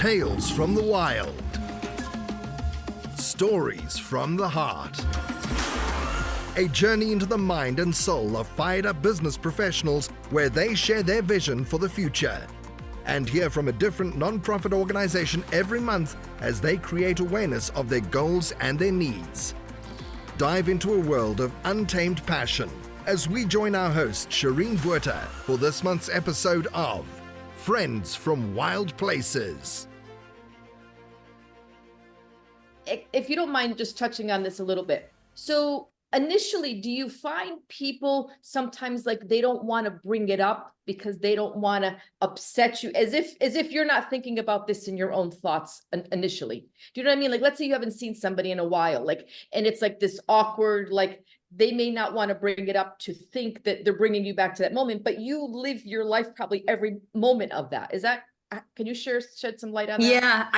Tales from the wild. Stories from the heart. A journey into the mind and soul of fired-up business professionals where they share their vision for the future. And hear from a different non-profit organization every month as they create awareness of their goals and their needs. Dive into a world of untamed passion as we join our host, Shireen Buerta, for this month's episode of Friends from Wild Places. If you don't mind just touching on this a little bit. So initially, do you find people sometimes like they don't want to bring it up because they don't want to upset you, as if you're not thinking about this in your own thoughts initially? Do you know what I mean? Like, let's say you haven't seen somebody in a while, like, and it's like this awkward, like they may not want to bring it up to think that they're bringing you back to that moment, but you live your life probably every moment of that. Is that, can you shed some light on that? Yeah,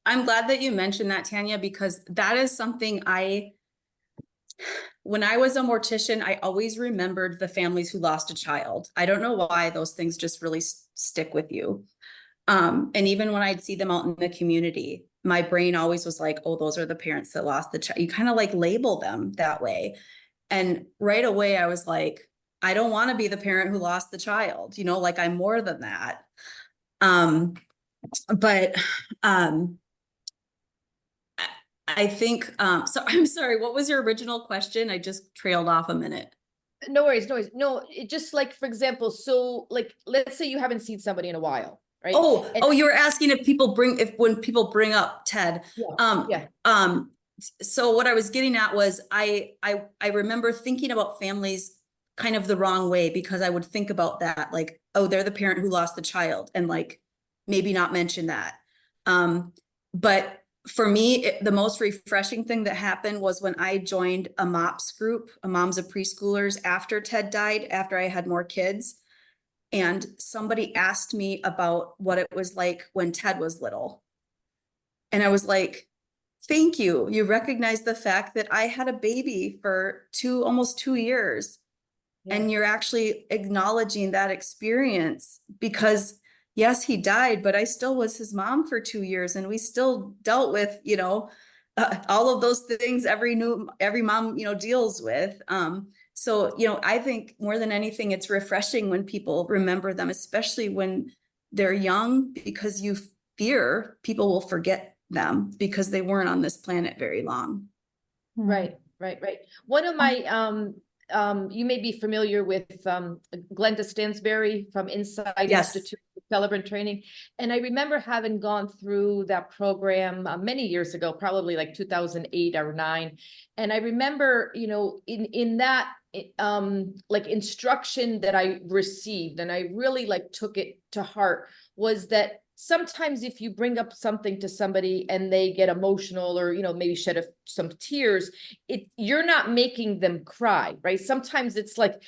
I'm glad that you mentioned that, Tanya, because that is something when I was a mortician, I always remembered the families who lost a child. I don't know why those things just really stick with you. And even when I'd see them out in the community, my brain always was like, oh, those are the parents that lost the child. You kind of like label them that way. And right away I was like, I don't want to be the parent who lost the child, like I'm more than that. But I think, so I'm sorry, what was your original question? I just trailed off a minute. No worries. No, it just like, for example, so like, let's say you haven't seen somebody in a while, right? Oh, you were asking when people bring up Ted. Yeah. So what I was getting at was I remember thinking about families kind of the wrong way, because I would think about that, like, oh, they're the parent who lost the child, and like maybe not mention that. But for me, the most refreshing thing that happened was when I joined a MOPS group, a Moms of Preschoolers, after Ted died, after I had more kids. And somebody asked me about what it was like when Ted was little. And I was like, thank you. You recognize the fact that I had a baby for almost 2 years. Yeah. And you're actually acknowledging that experience, because yes, he died, but I still was his mom for 2 years, and we still dealt with, all of those things every mom, deals with. So, I think more than anything, it's refreshing when people remember them, especially when they're young, because you fear people will forget them because they weren't on this planet very long. Right. One of my, you may be familiar with Glenda Stansberry from Inside Yes. Institute for Celebrant Training. And I remember having gone through that program many years ago, probably like 2008 or 9. And I remember, in that like instruction that I received, and I really like took it to heart, was that sometimes if you bring up something to somebody and they get emotional or, maybe shed some tears, you're not making them cry, right? Sometimes it's like,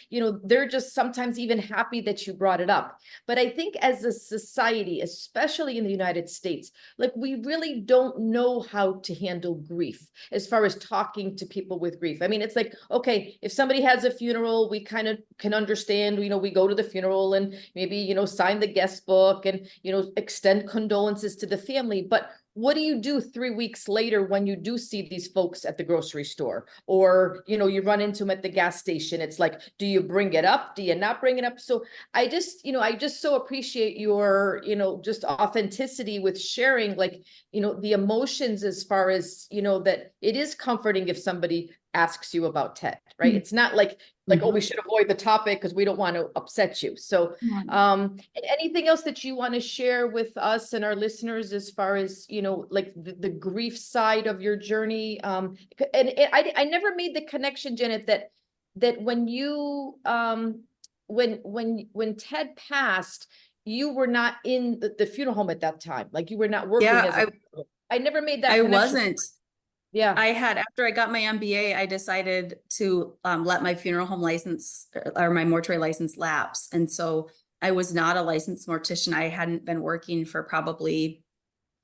they're just sometimes even happy that you brought it up. But I think as a society, especially in the United States, like we really don't know how to handle grief as far as talking to people with grief. I mean, it's like, okay, if somebody has a funeral, we kind of can understand, we go to the funeral and maybe, sign the guest book and, extend condolences to the family. But what do you do 3 weeks later when you do see these folks at the grocery store, or, you run into them at the gas station? It's like, do you bring it up? Do you not bring it up? So I just so appreciate your, just authenticity with sharing, like, the emotions, as far as, that it is comforting if somebody asks you about Ted, right? Mm-hmm. It's not like, oh, we should avoid the topic because we don't want to upset you. So anything else that you want to share with us and our listeners as far as, like the grief side of your journey? And I never made the connection, Janet, that when you, when Ted passed, you were not in the funeral home at that time. Like you were not working I never made that connection. I wasn't. Yeah. After I got my MBA, I decided to let my funeral home license or my mortuary license lapse. And so I was not a licensed mortician. I hadn't been working for probably,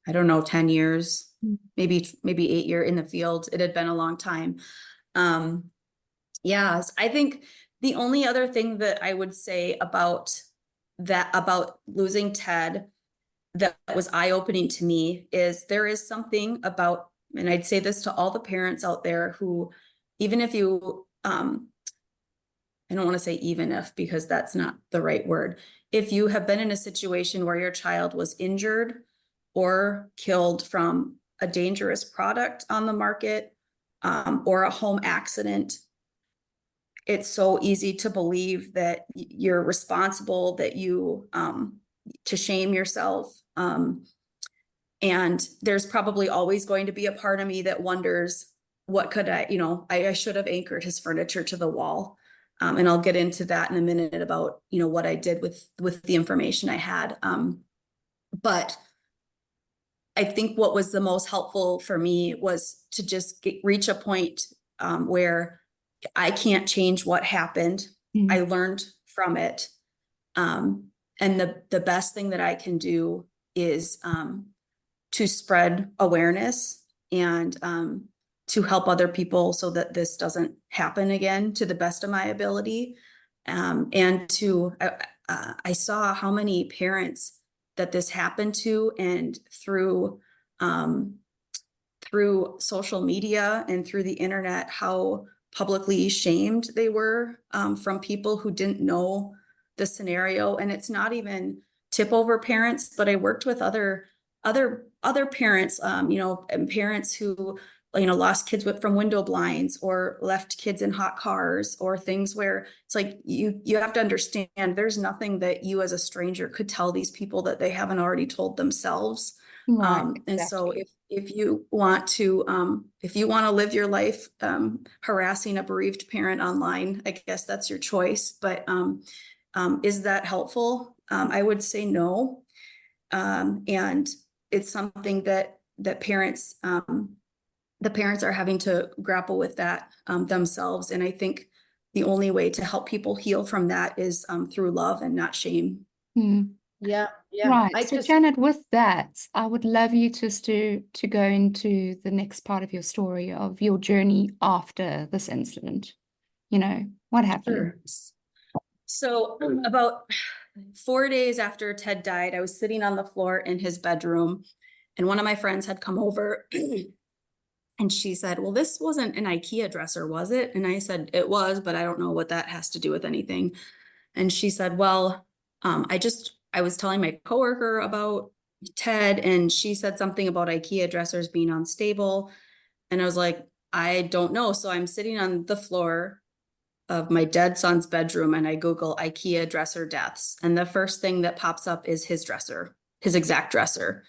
10 years, maybe 8 years in the field. It had been a long time. I think the only other thing that I would say about losing Ted that was eye-opening to me is there is something about, and I'd say this to all the parents out there who, even if you, I don't want to say even if, because that's not the right word. If you have been in a situation where your child was injured or killed from a dangerous product on the market, or a home accident, it's so easy to believe that you're responsible, that you, to shame yourself. And there's probably always going to be a part of me that wonders, what could I should have anchored his furniture to the wall. And I'll get into that in a minute about, what I did with the information I had. But I think what was the most helpful for me was to just reach a point where I can't change what happened. Mm. I learned from it. And the best thing that I can do is to spread awareness and to help other people so that this doesn't happen again to the best of my ability. And I saw how many parents that this happened to, and through social media and through the internet, how publicly shamed they were from people who didn't know the scenario. And it's not even tip over parents, but I worked with other parents, and parents who, lost kids from window blinds or left kids in hot cars, or things where it's like, you have to understand there's nothing that you as a stranger could tell these people that they haven't already told themselves. Right, And so exactly. if you want to live your life harassing a bereaved parent online, I guess that's your choice. But is that helpful? I would say no. And it's something that parents, the parents are having to grapple with that themselves. And I think the only way to help people heal from that is through love and not shame. Mm. Yeah, yeah. Right. I So just, Janet, with that, I would love you just to go into the next part of your story of your journey after this incident. What happened? Sure. So about 4 days after Ted died, I was sitting on the floor in his bedroom, and one of my friends had come over and she said, "Well, this wasn't an IKEA dresser, was it?" And I said, "It was, but I don't know what that has to do with anything." And she said, "Well, I was telling my coworker about Ted, and she said something about IKEA dressers being unstable." And I was like, "I don't know." So I'm sitting on the floor of my dead son's bedroom, and I Google IKEA dresser deaths. And the first thing that pops up is his dresser, his exact dresser.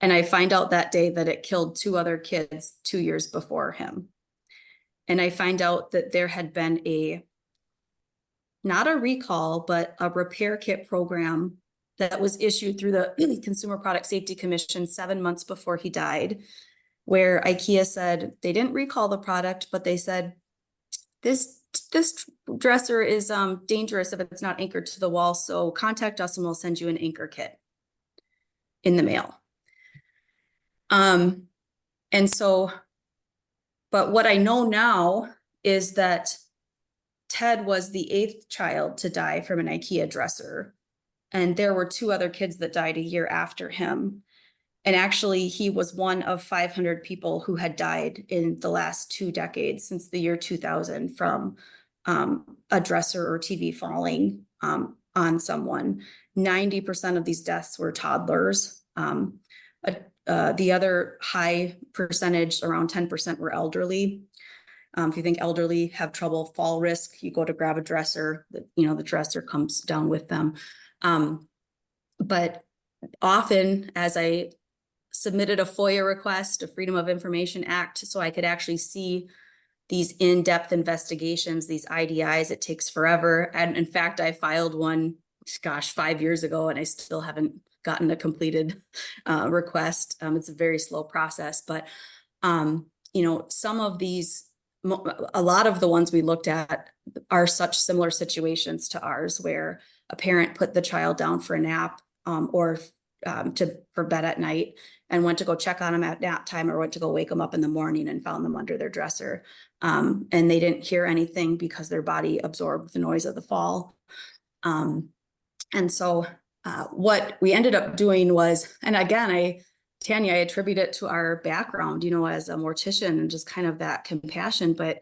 And I find out that day that it killed 2 other kids 2 years before him. And I find out that there had been not a recall, but a repair kit program that was issued through the Consumer Product Safety Commission 7 months before he died, where IKEA said they didn't recall the product, but they said, this dresser is dangerous if it's not anchored to the wall, so contact us and we'll send you an anchor kit in the mail. And so, but what I know now is that Ted was the 8th child to die from an IKEA dresser, and there were 2 other kids that died a year after him. And actually, he was one of 500 people who had died in the last 2 decades since the year 2000 from a dresser or TV falling on someone. 90% of these deaths were toddlers. The other high percentage, around 10%, were elderly. If you think elderly have trouble, fall risk, you go to grab a dresser, the dresser comes down with them. But often, as I submitted a FOIA request, a Freedom of Information Act, so I could actually see these in-depth investigations, these IDIs, it takes forever. And in fact, I filed one, 5 years ago, and I still haven't gotten a completed request. It's a very slow process, but some of these, a lot of the ones we looked at are such similar situations to ours, where a parent put the child down for a nap or for bed at night, and went to go check on them at nap time, or went to go wake them up in the morning and found them under their dresser. And they didn't hear anything because their body absorbed the noise of the fall. And so what we ended up doing was, and again, Tanya, I attribute it to our background, as a mortician and just kind of that compassion, but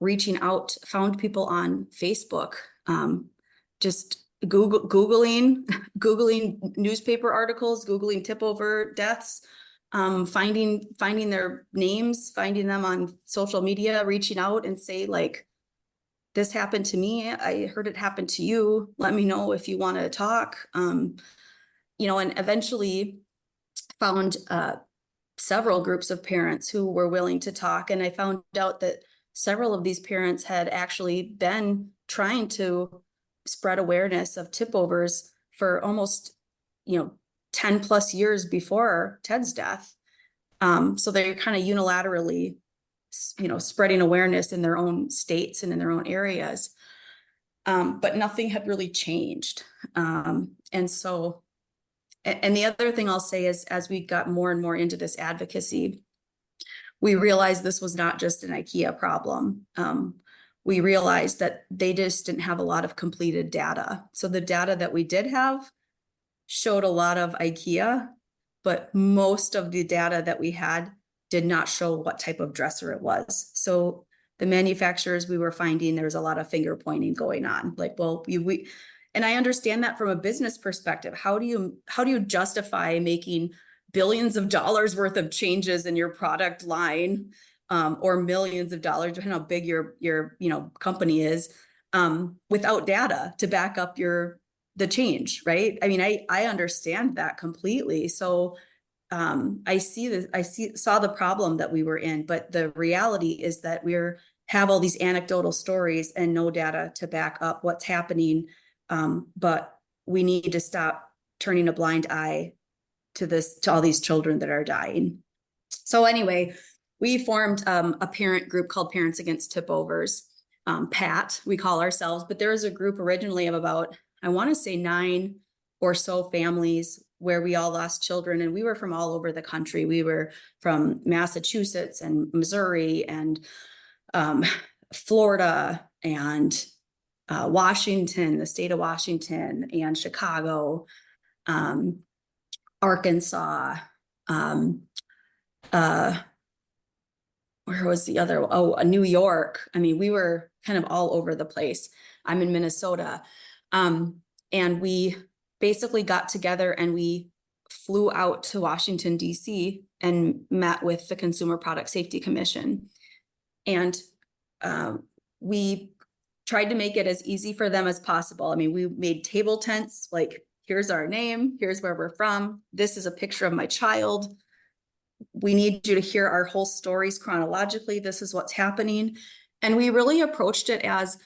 reaching out, found people on Facebook, just Googling newspaper articles, Googling tip over deaths, finding their names, finding them on social media, reaching out and say, like, this happened to me. I heard it happen to you. Let me know if you want to talk. And eventually found several groups of parents who were willing to talk. And I found out that several of these parents had actually been trying to spread awareness of tipovers for almost, 10 plus years before Ted's death. So they're kind of unilaterally, spreading awareness in their own states and in their own areas. But nothing had really changed. And the other thing I'll say is, as we got more and more into this advocacy, we realized this was not just an IKEA problem. We realized that they just didn't have a lot of completed data. So the data that we did have showed a lot of IKEA, but most of the data that we had did not show what type of dresser it was. So the manufacturers, we were finding there was a lot of finger pointing going on. Like, well, and I understand that from a business perspective. How do you justify making billions of dollars worth of changes in your product line, or millions of dollars, depending on how big your company is, without data to back up the change, right? I mean, I understand that completely. So I saw the problem that we were in, but the reality is that have all these anecdotal stories and no data to back up what's happening. But we need to stop turning a blind eye to all these children that are dying. So anyway, we formed a parent group called Parents Against Tipovers, PAT, we call ourselves, but there was a group originally of about, I want to say 9 or so families where we all lost children, and we were from all over the country. We were from Massachusetts and Missouri and Florida and Washington, the state of Washington, and Chicago, Arkansas, where was the other? New York. I mean, we were kind of all over the place. I'm in Minnesota. And we basically got together and we flew out to Washington, D.C. and met with the Consumer Product Safety Commission. And we tried to make it as easy for them as possible. I mean, we made table tents, like, here's our name, here's where we're from, this is a picture of my child. We need you to hear our whole stories chronologically. This is what's happening. And we really approached it as,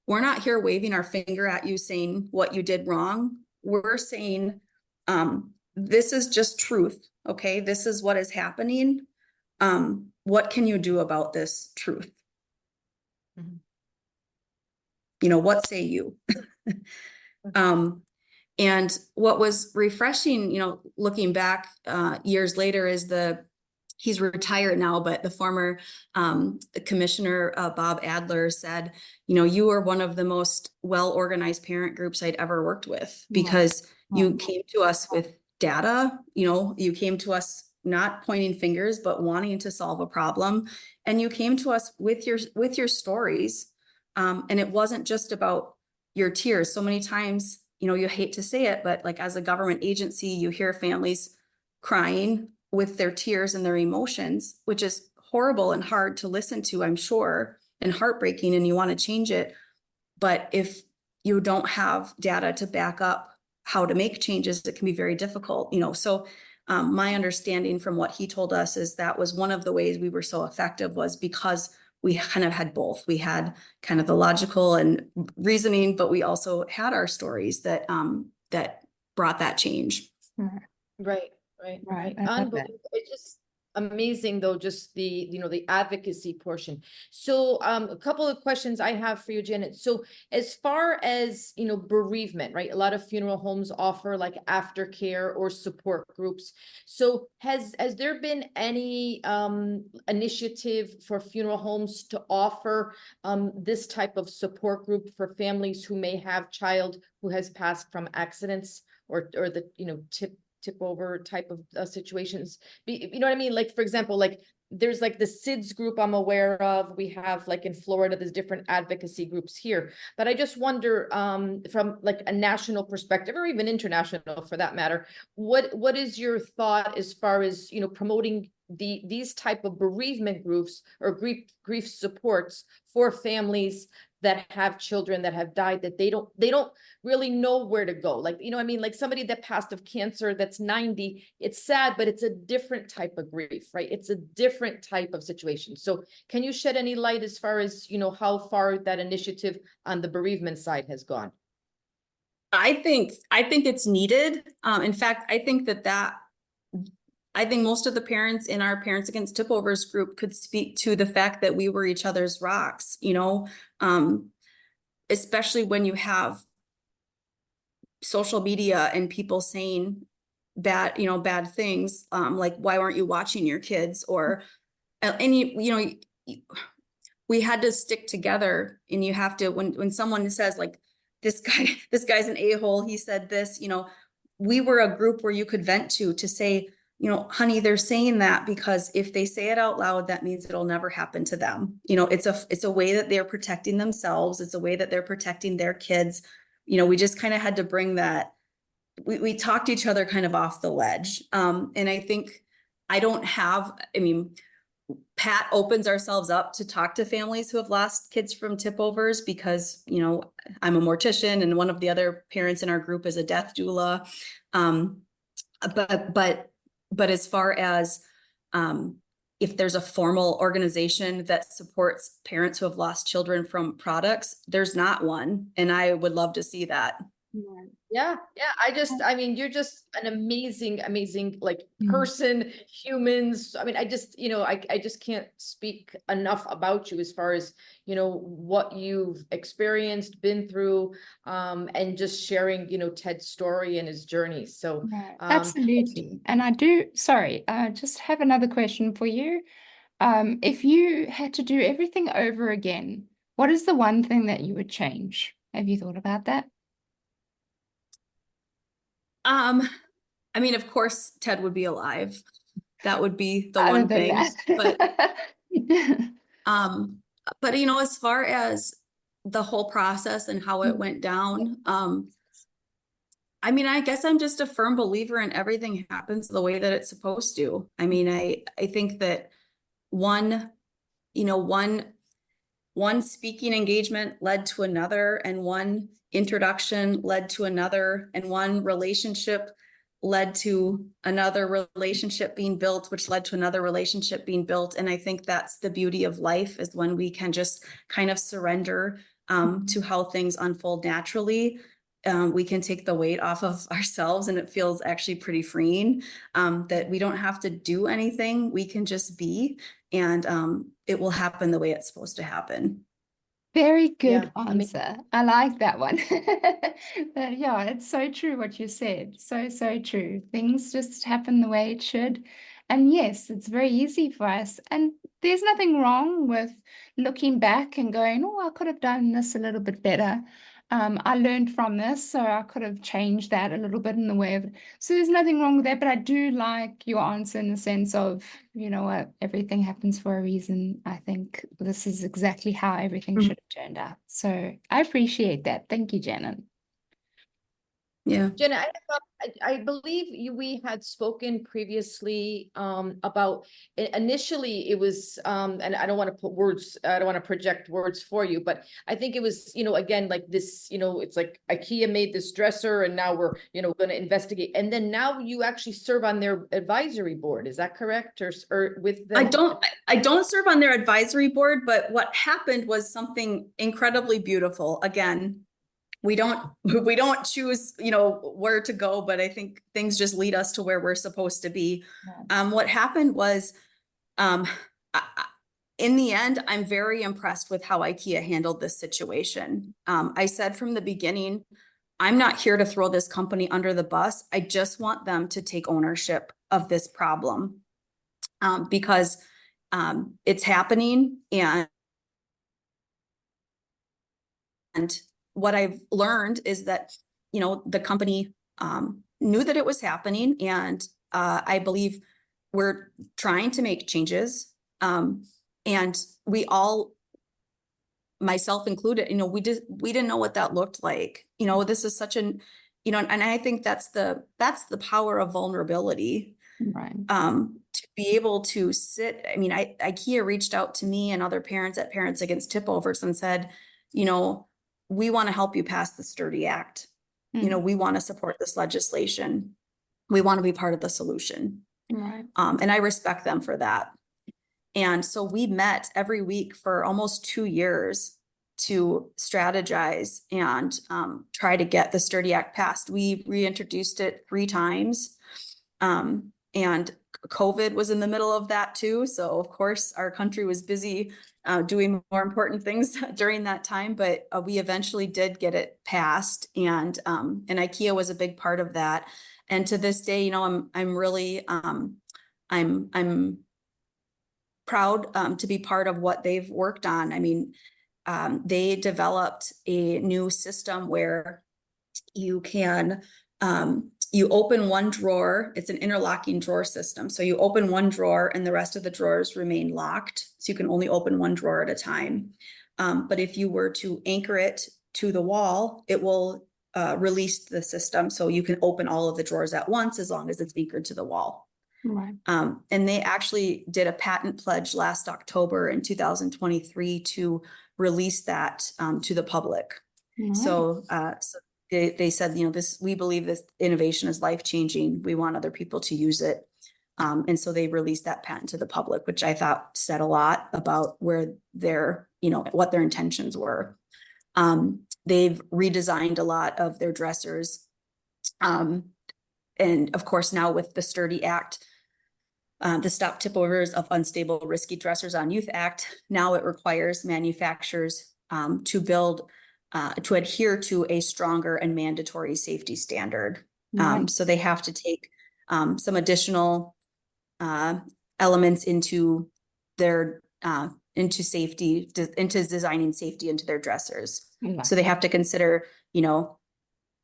we're not here waving our finger at you saying what you did wrong. We're saying, this is just truth. Okay. This is what is happening. What can you do about this truth? Mm-hmm. What say you? And what was refreshing, looking back years later, is he's retired now, but the former commissioner, Bob Adler, said, you are one of the most well-organized parent groups I'd ever worked with, because you came to us with data, you came to us not pointing fingers, but wanting to solve a problem. And you came to us with your stories. And it wasn't just about your tears. So many times, you hate to say it, but like, as a government agency, you hear families crying with their tears and their emotions, which is horrible and hard to listen to, I'm sure, and heartbreaking, and you want to change it. But if you don't have data to back up how to make changes, it can be very difficult, So my understanding from what he told us is that was one of the ways we were so effective, was because we kind of had both. We had kind of the logical and reasoning, but we also had our stories that brought that change. Right. Unbelievable. It's just amazing, though, just the advocacy portion. So a couple of questions I have for you, Janet. So as far as bereavement, right, a lot of funeral homes offer like aftercare or support groups. So has there been any initiative for funeral homes to offer this type of support group for families who may have child who has passed from accidents or the, tip over type of situations. You know what I mean? Like, for example, like there's like the SIDS group I'm aware of. We have like in Florida, there's different advocacy groups here. But I just wonder, from like a national perspective or even international for that matter, what is your thought as far as, promoting these type of bereavement groups or grief supports for families that have children that have died, that they don't really know where to go. Like, I mean, like somebody that passed of cancer that's 90, it's sad, but it's a different type of grief, right? It's a different type of situation. So can you shed any light as far as, how far that initiative on the bereavement side has gone? I think it's needed. In fact, I think most of the parents in our Parents Against Tipovers group could speak to the fact that we were each other's rocks, especially when you have social media and people saying bad things, like, why weren't you watching your kids? Or, and we had to stick together, and you have to, when someone says like, this guy's an a-hole, he said this, we were a group where you could vent to say, honey, they're saying that because if they say it out loud, that means it'll never happen to them. It's a way that they're protecting themselves. It's a way that they're protecting their kids. We just kind of had to bring that. We talked each other kind of off the ledge. And I think Pat opens ourselves up to talk to families who have lost kids from tipovers because, I'm a mortician and one of the other parents in our group is a death doula. But as far as if there's a formal organization that supports parents who have lost children from products, there's not one. And I would love to see that. Yeah. I mean, you're just an amazing like person, humans. I mean, I just can't speak enough about you as far as, what you've experienced, been through, and just sharing, Ted's story and his journey. So, absolutely. And I just have another question for you. If you had to do everything over again, what is the one thing that you would change? Have you thought about that? I mean, of course, Ted would be alive. That would be the Other one than thing. that. But as far as the whole process and how it went down, I mean, I guess I'm just a firm believer in everything happens the way that it's supposed to. I mean, I think that one speaking engagement led to another, and one introduction led to another, and one relationship led to another relationship being built, which led to another relationship being built. And I think that's the beauty of life, is when we can just kind of surrender to how things unfold naturally. We can take the weight off of ourselves, and it feels actually pretty freeing, that we don't have to do anything. We can just be, and it will happen the way it's supposed to happen. Very good Yeah, answer. I like that one. Yeah, it's so true what you said. So, so true. Things just happen the way it should. And yes, it's very easy for us. And there's nothing wrong with looking back and going, oh, I could have done this a little bit better. I learned from this, so I could have changed that a little bit in the way of it. So there's nothing wrong with that, but I do like your answer in the sense of, you know what, everything happens for a reason. I think this is exactly how everything should have turned out. So I appreciate that. Thank you, Janet. Yeah. Jenna, I believe we had spoken previously about initially it was and I don't want to project words for you, but I think it was, again, like this, it's like IKEA made this dresser and now we're, going to investigate. And then now you actually serve on their advisory board. Is that correct? Or with them? I don't serve on their advisory board, but what happened was something incredibly beautiful. Again, we don't choose, where to go, but I think things just lead us to where we're supposed to be. What happened was, in the end, I'm very impressed with how IKEA handled this situation. I said from the beginning, I'm not here to throw this company under the bus. I just want them to take ownership of this problem, because it's happening, and what I've learned is that, the company knew that it was happening, and I believe we're trying to make changes. And we all, myself included, we didn't know what that looked like. This is such an, and I think that's the power of vulnerability. Right. To be able to sit, IKEA reached out to me and other parents at Parents Against Tipovers and said, we want to help you pass the Sturdy Act. We want to support this legislation. We want to be part of the solution. Right. And I respect them for that. And so we met every week for almost 2 years to strategize and try to get the Sturdy Act passed. We reintroduced it 3 times. And COVID was in the middle of that too. So of course our country was busy doing more important things during that time, but we eventually did get it passed, and IKEA was a big part of that. And to this day, I'm really, I'm proud to be part of what they've worked on. They developed a new system where you can, you open one drawer. It's an interlocking drawer system. So you open one drawer and the rest of the drawers remain locked. So you can only open one drawer at a time. But if you were to anchor it to the wall, it will release the system. So you can open all of the drawers at once as long as it's anchored to the wall. Right. And they actually did a patent pledge last October in 2023 to release that to the public. Nice. So they said, we believe this innovation is life-changing. We want other people to use it. And so they released that patent to the public, which I thought said a lot about where their, what their intentions were. They've redesigned a lot of their dressers. And of course, now with the Sturdy Act, the Stop Tipovers of Unstable Risky Dressers on Youth Act, now it requires manufacturers to build, to adhere to a stronger and mandatory safety standard. Right. So they have to take some additional elements into their, into safety, into designing safety into their dressers. Yeah. So they have to consider,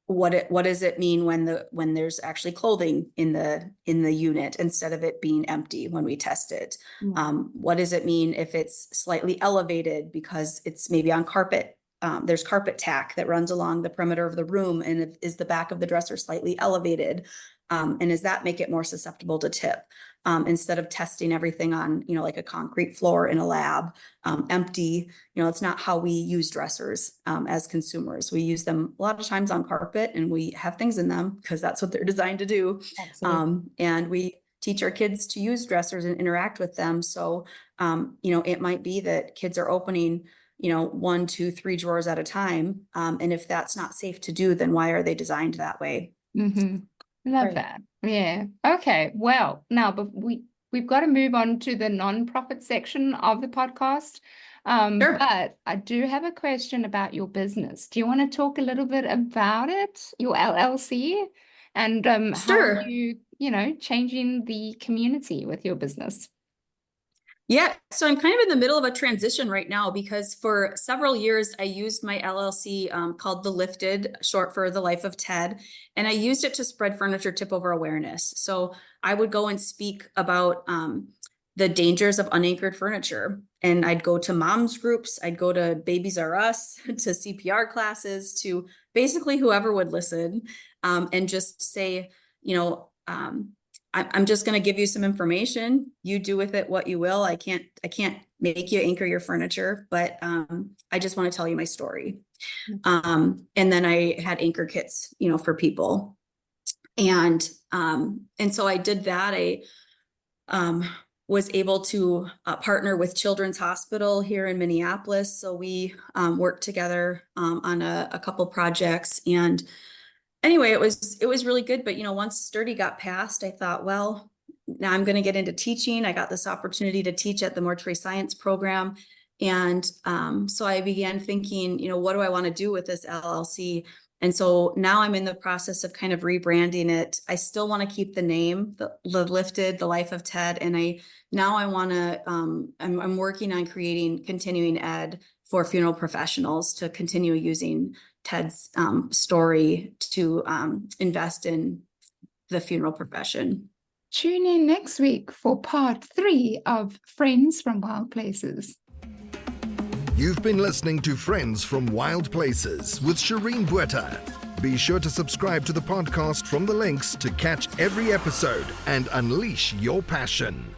what does it mean when there's actually clothing in the unit instead of it being empty when we test it? What does it mean if it's slightly elevated because it's maybe on carpet? There's carpet tack that runs along the perimeter of the room, and is the back of the dresser slightly elevated? And does that make it more susceptible to tip? Instead of testing everything on, like a concrete floor in a lab, empty, it's not how we use dressers as consumers. We use them a lot of times on carpet, and we have things in them because that's what they're designed to do. And we teach our kids to use dressers and interact with them. So, it might be that kids are opening 1, 2, 3 drawers at a time. And if that's not safe to do, then why are they designed that way? Mm-hmm. Love Right. that. Yeah. Okay. Well, now, but we've got to move on to the non-profit section of the podcast. Sure. But I do have a question about your business. Do you want to talk a little bit about it, your LLC, and how Sure. you changing the community with your business? Yeah, so I'm kind of in the middle of a transition right now because for several years I used my LLC called The Lifted, short for The Life of Ted, and I used it to spread furniture tip over awareness. So I would go and speak about the dangers of unanchored furniture, and I'd go to moms groups, I'd go to Babies R Us, to CPR classes, to basically whoever would listen, and just say, I'm just going to give you some information. You do with it what you will. I can't make you anchor your furniture, but I just want to tell you my story. And then I had anchor kits, for people. And so I did that. I was able to partner with Children's Hospital here in Minneapolis. So we worked together on a couple projects, and anyway, it was really good. But, once Sturdy got passed, I thought, well, now I'm going to get into teaching. I got this opportunity to teach at the mortuary science program. And so I began thinking, what do I want to do with this LLC? And so now I'm in the process of kind of rebranding it. I still want to keep the name, the Lifted, The Life of Ted. And I want to, I'm working on creating continuing ed for funeral professionals to continue using Ted's story to invest in the funeral profession. Tune in next week for part 3 of Friends from Wild Places. You've been listening to Friends from Wild Places with Shireen Bueta. Be sure to subscribe to the podcast from the links to catch every episode and unleash your passion.